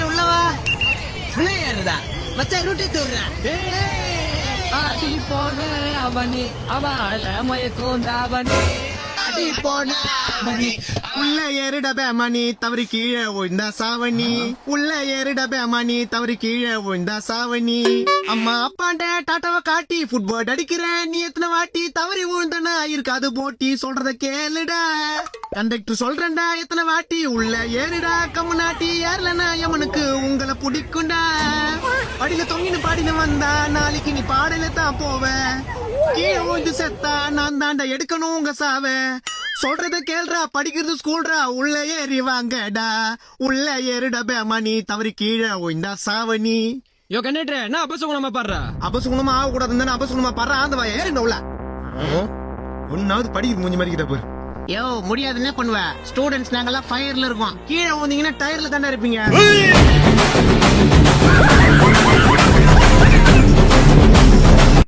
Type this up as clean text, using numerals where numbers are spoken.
உள்ளவா உள்ளதா மச்சா ரூட்டி தூர்றா அடி போன அவனி அவள மயக்கோந்தாவனி அடி போன அவனி உள்ள ஏறிட பேமணி தவறி கீழே விழுந்தா சாவணி உள்ள ஏறிட பேமணி தவறி கீழே விழுந்தா சாவணி அம்மா அப்பாண்ட டாட்டாவை காட்டி ஃபுட்பால் அடிக்கிறேன் நீ எத்தனை வாட்டி தவறி விழுந்தனா இருக்காது போட்டி சொல்றத கேளுடா கண்டக்டர் சொல்றேன்டா எத்தனை வாட்டி உள்ள ஏறிடா கம்மு நாட்டி ஏறலனா எமனுக்கு உங்களை பிடிக்கும்டா படியில தொங்கின்னு பாடினு வந்தா நாளைக்கு நீ பாடல தான் போவேன் கீழே விழுந்து செத்தா நான் தாண்டா எடுக்கணும் உங்க சாவ சொல்றத கேள்றா படிக்கிறது ஸ்கூல்ரா உள்ள ஏறி வாங்கடா உள்ள ஏறிட பேமணி தவறி கீழே விழுந்தா சாவணி யோ கண்டக்டர் நான் அபசகுணமா பாடுறா அபசுகுணமா ஆக கூடாதுன்னு அபசுகுணமா பாடுறா அந்த வாய ஏறிட உள்ள ஒன்னாவது படிக்குது மூஞ்சி மாதிரி கிட்ட போய் யோ முடியாதுன்னு பண்ணுவ ஸ்டூடெண்ட்ஸ் நாங்கெல்லாம் ஃபயர்ல இருக்கோம் கீழே வந்தீங்கன்னா டயர்ல தானே இருப்பீங்க